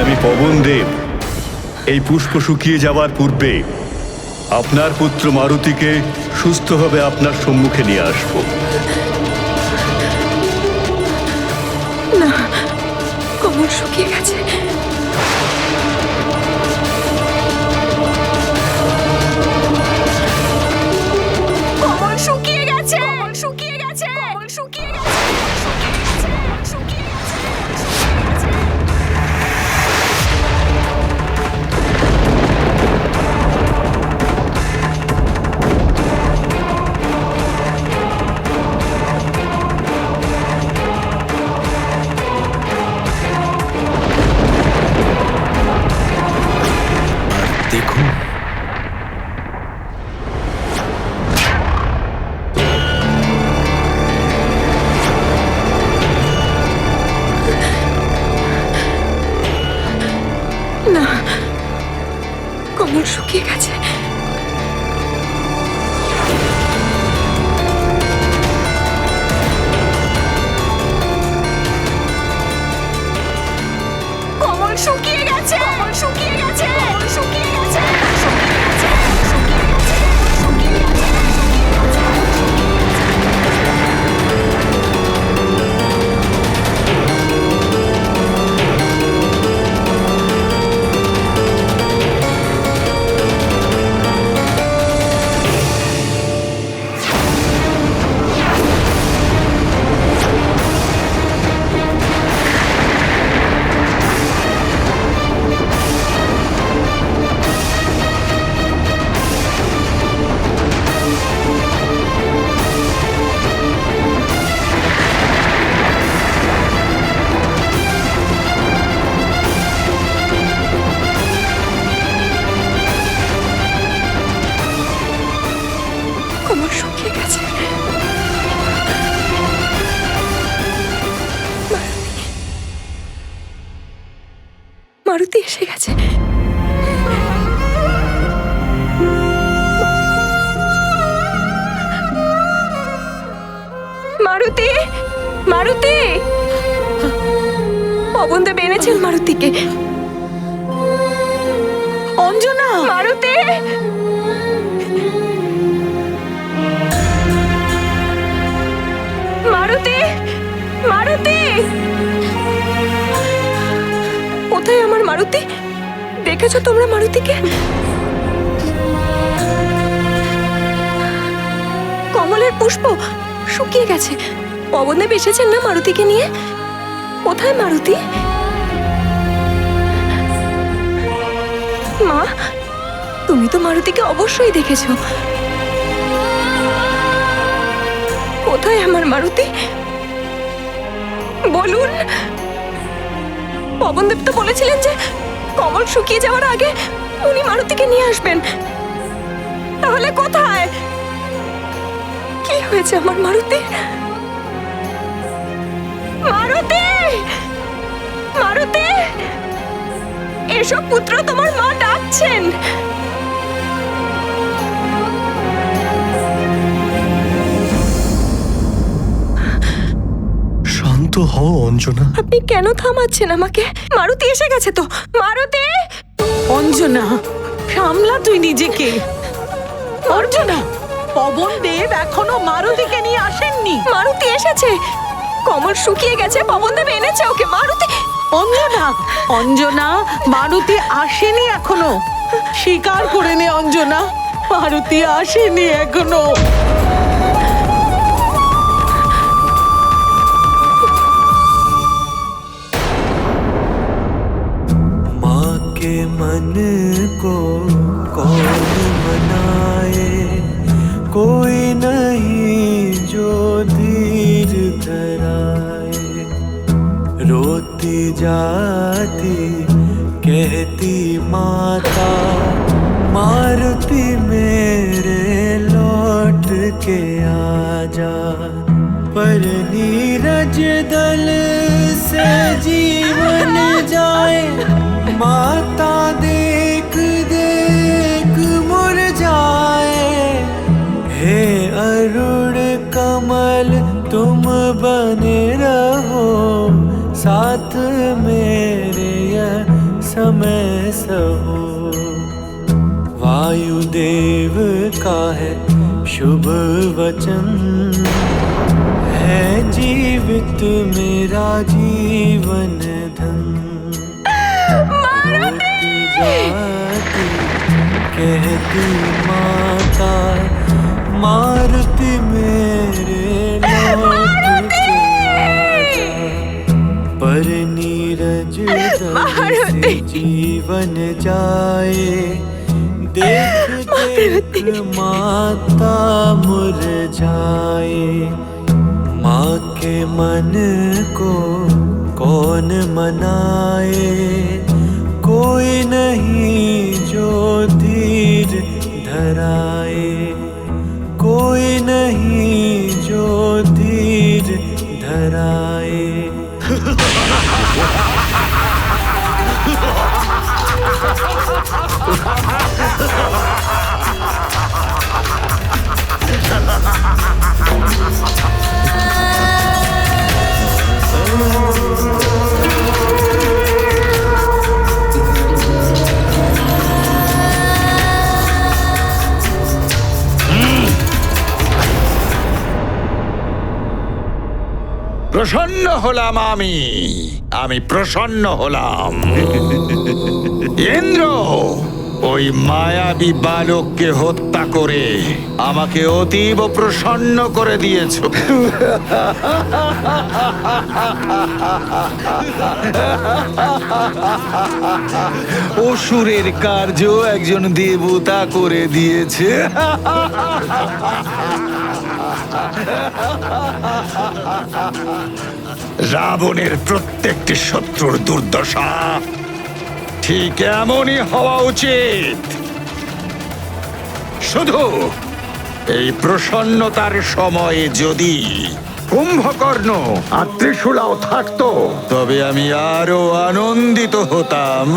আমি পবনদেব এই পুষ্প শুকিয়ে যাওয়ার পূর্বে আপনার পুত্র মারুতিকে সুস্থভাবে আপনার সম্মুখে নিয়ে আসব। না, কমল শুকিয়ে গেছে। কমল শুকিয়ে গেছে, কমল শুকিয়ে গেছে, কমল শুকিয়ে গেছে। দেখুন, না, কমল শুকিয়ে গেছে। কমল শুকিয়ে গেছে, কমল শুকিয়ে গেছে, কমল শুকিয়ে গেছে, শুকিয়ে গেছে, শুকিয়ে গেছে, শুকিয়ে গেছে। কমল শুকিয়ে গেছে। মারুতি এসে গেছে। মারুতি, মারুতি, পবনদেব এনেছেন মারুতিকে। অঞ্জনা! মারুতি! মারুতি! মারুতি! কোথায় আমার মারুতি? দেখেছো তোমরা মারুতিকে? কমলের পুষ্প শুকিয়ে গেছে। পবনদেব এসেছেন না মারুতিকে নিয়ে? কোথায় মারুতি? মা, তুমি তো মারুতিকে অবশ্যই দেখেছো। কোথায় আমার মারুতি? বলুন। পবনদেব তো বলেছিলেন যে কমল শুকিয়ে যাওয়ার আগে উনি মারুতিকে নিয়ে আসবেন। তাহলে কোথায়? কি হয়েছে আমার মারুতি? মারুতি! মারুতি! এসব পুত্র, তোমার মা ডাকছেন। শান্ত হও অঞ্জনা। আপনি কেন থামাচ্ছেন আমাকে? মারুতি এসে গেছে তো। মারুতি! অঞ্জনা, সামলা তুই নিজেকে। অঞ্জনা, পবন দেব এখনো মারুতিকে নিয়ে আসেননি। মারুতি এসেছে। কমল শুকিয়ে গেছে, পবনদেব এনেছে ওকে। মারুতি! অঞ্জনা, অঞ্জনা, মারুতি আসেনি এখনো। স্বীকার করে নে অঞ্জনা, মারুতি আসেনি এখনো। माँ के मन को कौन मनाए, कोई नहीं जो धीर धराए। रोती जाती कहती माता, मारुति मेरे लौट के आजा। पर नीरज दल से जीवन जाए, माता देख देख मुरझाए। हे अरुण कमल तुम बने रहो, साथ मेरे यह समय सहो। वायुदेव का है शुभ वचन, है जीवित मेरा जीवन धन। रोती जाती कहती माता, मारुति मेरे लौट के आजा। पर नीरज दल से जीवन जाए, देख देख माता मुरझाए। माँ के मन को कौन मनाए, कोई नहीं जो धीर धराए। कोई नहीं जो धीर धराए। প্রসন্ন হলাম আমি প্রসন্ন হলাম। ইন্দ্র, ওই মায়াবী বালককে হত্যা করে আমাকে অতীব প্রসন্ন করে দিয়েছ। অসুরের কার্য একজন দেবতা করে দিয়েছে। রাবণের প্রত্যেকটি শত্রুর দুর্দশা ঠিক এমনই হওয়া উচিত। শুধু এই প্রসন্নতার সময়ে যদি কুম্ভকর্ণ আর ত্রিশূলাও থাকতো, তবে আমি আরো আনন্দিত হতাম।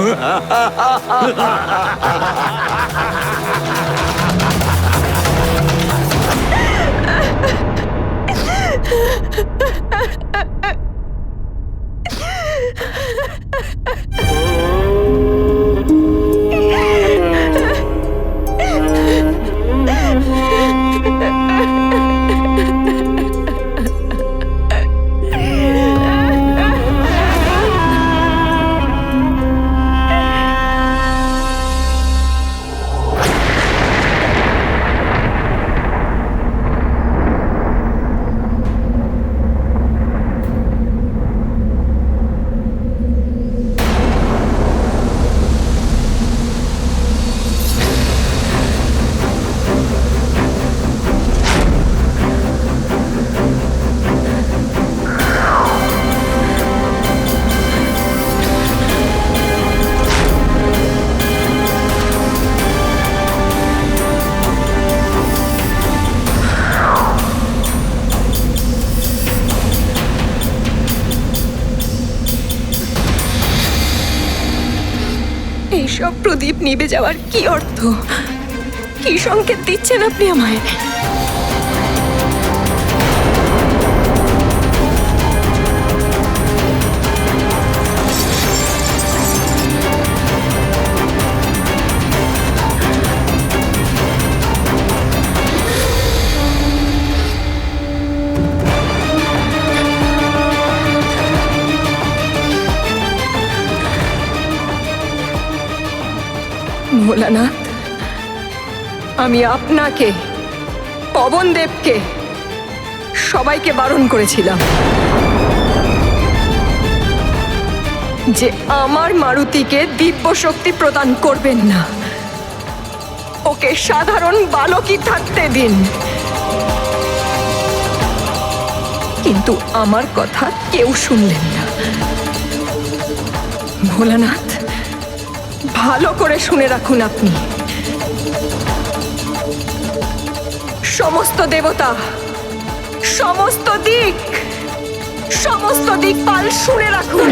প্রদীপ নিভে যাওয়ার কি অর্থ? কি সংকেত দিচ্ছেন আপনি আমায়? ভোলানাথ, আমি আপনাকে, পবনদেবকে, সবাইকে বারণ করেছিলাম যে আমার মারুতিকে দিব্য শক্তি প্রদান করবেন না, ওকে সাধারণ বালকই থাকতে দিন। কিন্তু আমার কথা কেউ শুনলেন না। ভোলানাথ, ভালো করে শুনে রাখুন, আপনি সমস্ত দেবতা, সমস্ত দিকপাল শুনে রাখুন।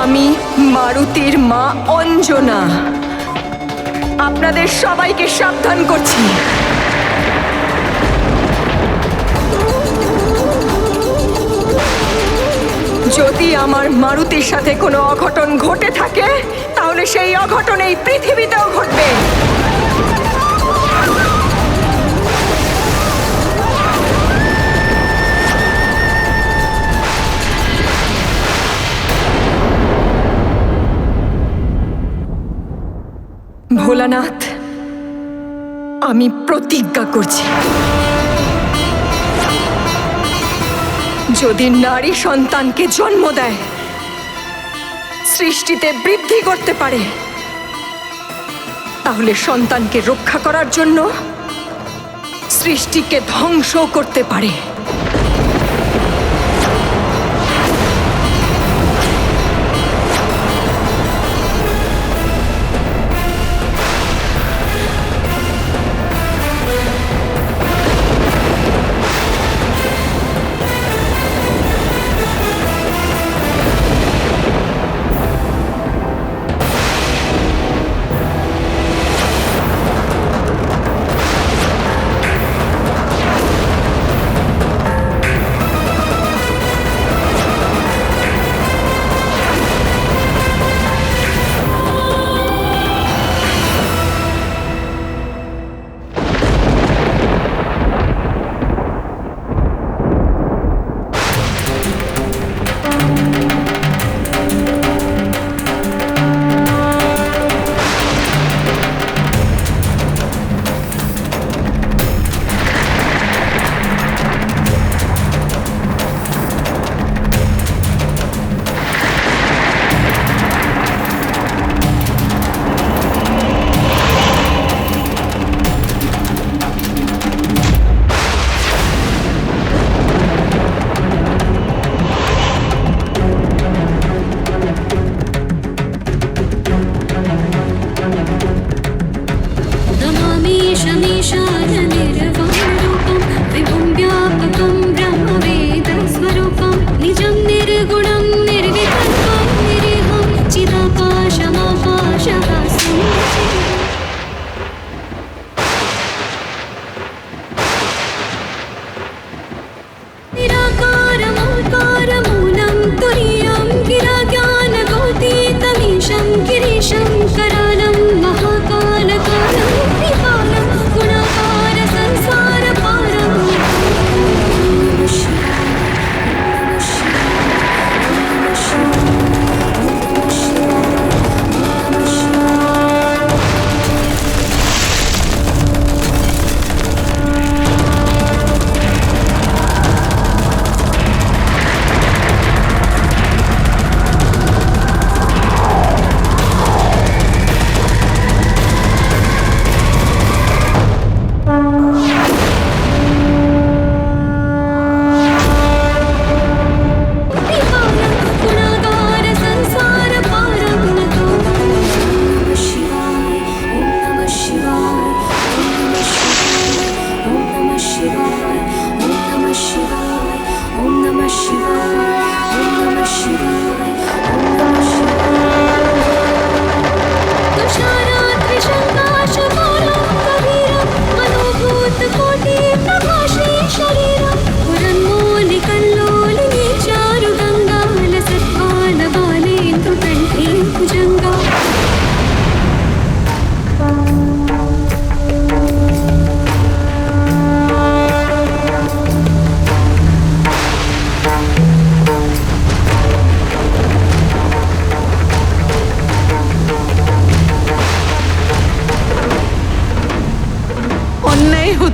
আমি মারুতির মা অঞ্জনা আপনাদের সবাইকে সাবধান করছি। যদি আমার মারুতির সাথে কোনো অঘটন ঘটে থাকে, তাহলে সেই অঘটন এই পৃথিবীতেও ঘটবে। ভোলানাথ, আমি প্রতিজ্ঞা করছি, যদি নারী সন্তানকে জন্ম দেয়, সৃষ্টিতে বৃদ্ধি করতে পারে, তাহলে সন্তানকে রক্ষা করার জন্য সৃষ্টিকে ধ্বংস করতে পারে।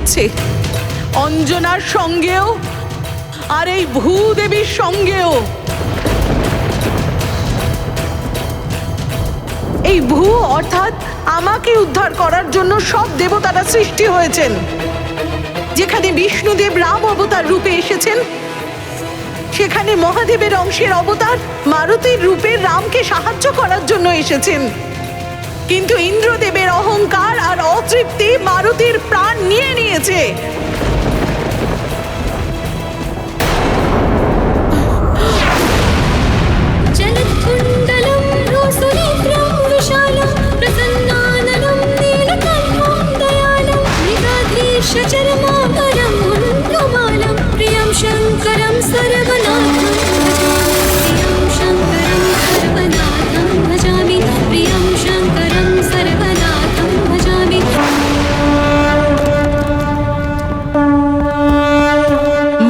হচ্ছে অঞ্জনার সঙ্গেও আর এই ভূদেবীর সঙ্গেও। এই ভূ অর্থাৎ আমাকে উদ্ধার করার জন্য সব দেবতারা সৃষ্টি হয়েছেন। যেখানে বিষ্ণুদেব রাম অবতার রূপে এসেছেন, সেখানে মহাদেবের অংশের অবতার মারুতির রূপে রামকে সাহায্য করার জন্য এসেছেন। কিন্তু ইন্দ্রদেবের অহংকার আর অতৃপ্তি মারুতির প্রাণ নিয়ে নিয়েছে।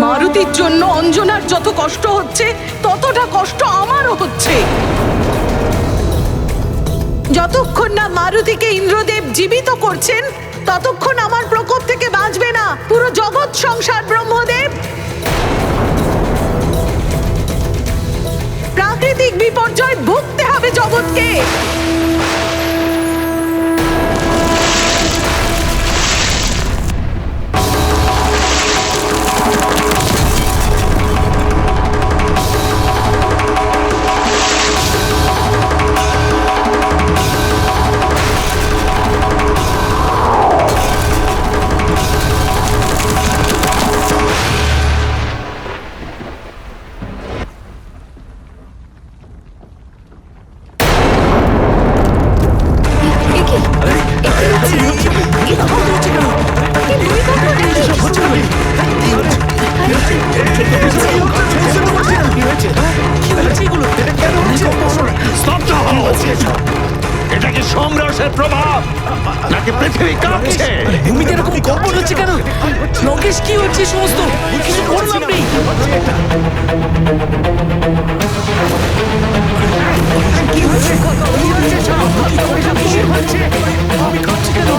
মারুতির জন্য অঞ্জনার যত কষ্ট হচ্ছে ততটা কষ্ট আমারও হচ্ছে। যতক্ষণ না মারুতিকে ইন্দ্রদেব জীবিত করছেন ততক্ষণ আমার প্রকোপ থেকে বাঁচবে না পুরো জগৎ সংসার। ব্রহ্মদেব, প্রাকৃতিক বিপর্যয় ভুগতে হবে জগৎকে। এটা কি সোমরসের প্রভাব নাকি পৃথিবী কাঁপছে? ভূমিতে এরকম কম্পন হচ্ছে কেন? লঙ্কেশ, কি হচ্ছে সমস্ত? কিছু করলাম নেই। কি হচ্ছে? আমি কাঁপছি কেন?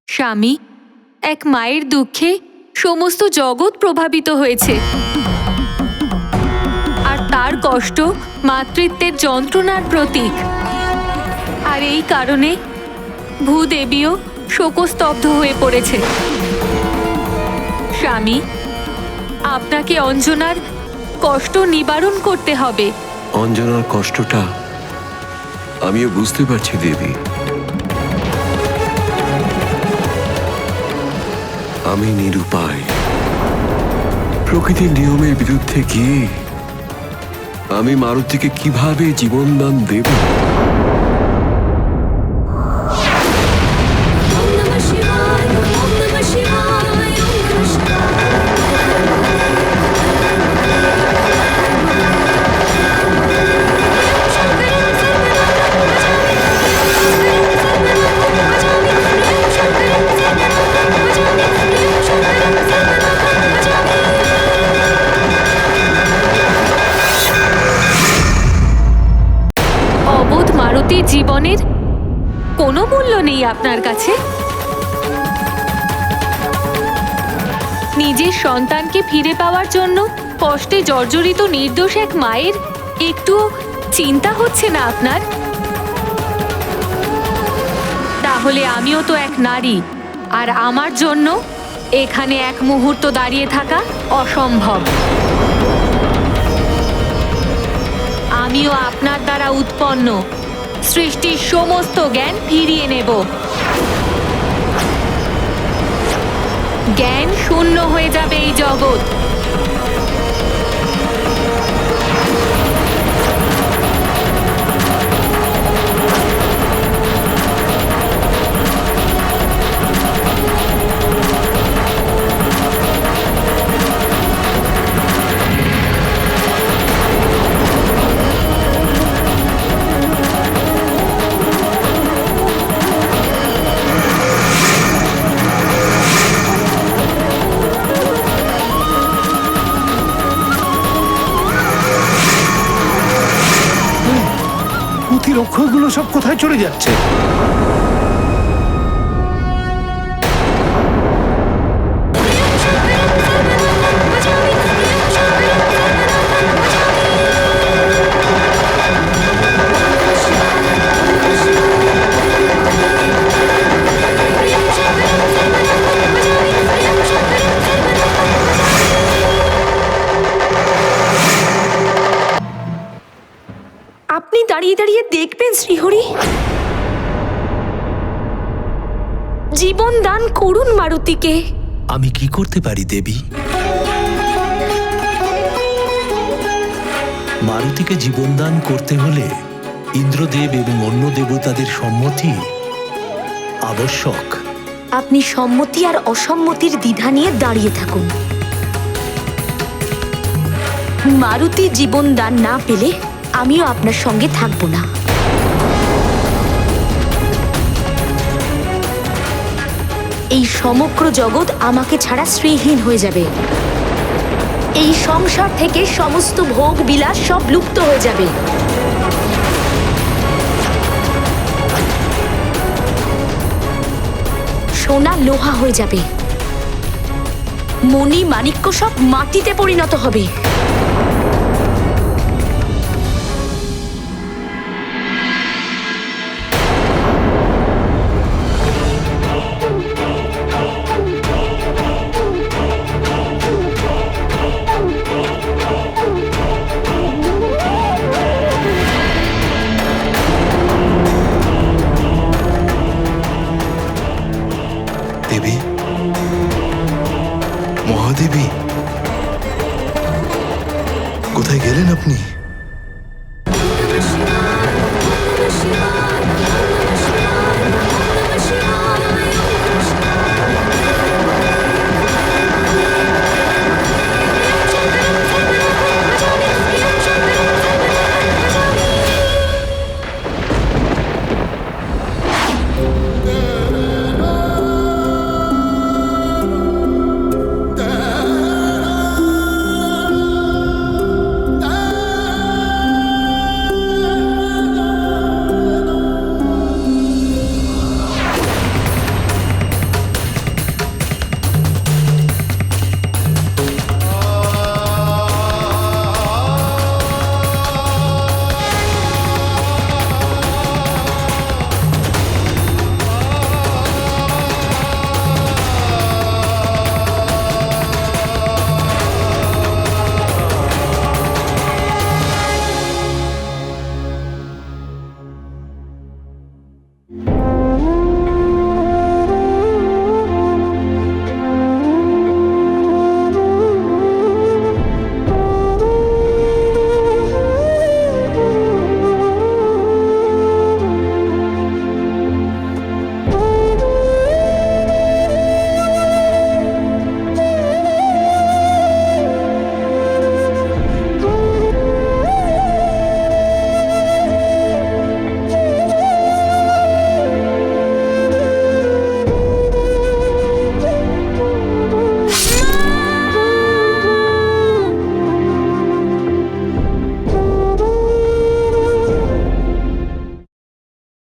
স্বামী, এক মায়ের দুঃখে সমস্ত জগৎ প্রভাবিত হয়েছে, আর তার কষ্ট মাতৃত্বের যন্ত্রণার প্রতীক। আর এই কারণে ভূদেবীও শোকস্তব্ধ হয়ে পড়েছে। স্বামী, আপনাকে অঞ্জনার কষ্ট নিবারণ করতে হবে। অঞ্জনার কষ্টটা আমিও বুঝতে পারছি দেবী। আমি নিরুপায়। প্রকৃতির নিয়মের বিরুদ্ধে গিয়ে আমি মারুতিকে কিভাবে জীবনদান দেব? জীবনের কোনো মূল্য নেই আপনার কাছে? নিজের সন্তানকে ফিরে পাওয়ার জন্য কষ্টে জর্জরিত নির্দোষ এক মায়ের একটু চিন্তা হচ্ছে না আপনার? তাহলে আমিও তো এক নারী, আর আমার জন্য এখানে এক মুহূর্ত দাঁড়িয়ে থাকা অসম্ভব। আমিও আপনার দ্বারা উৎপন্ন সৃষ্টির সমস্ত জ্ঞান ফিরিয়ে নেব। জ্ঞান শূন্য হয়ে যাবে এই জগৎ। সব কোথায় চলে যাচ্ছে? আপনি দাঁড়িয়ে দাঁড়িয়ে দেখবেন শ্রীহরি? জীবন দান করুন মারুতিকে। আমি কি করতে পারি দেবী? মারুতিকে জীবনদান করতে হলে ইন্দ্রদেব এবং অন্য দেবতাদের সম্মতি আবশ্যক। আপনি সম্মতি আর অসম্মতির দ্বিধা নিয়ে দাঁড়িয়ে থাকুন। মারুতি জীবন দান না পেলে আমিও আপনার সঙ্গে থাকবো না। এই সমগ্র জগৎ আমাকে ছাড়া শ্রীহীন হয়ে যাবে। এই সংসার থেকে সমস্ত ভোগ বিলাস সব লুপ্ত হয়ে যাবে। সোনা লোহা হয়ে যাবে, মণি মাণিক্য সব মাটিতে পরিণত হবে। দেবী, মহাদেবী, কোথায় গেলেন আপনি?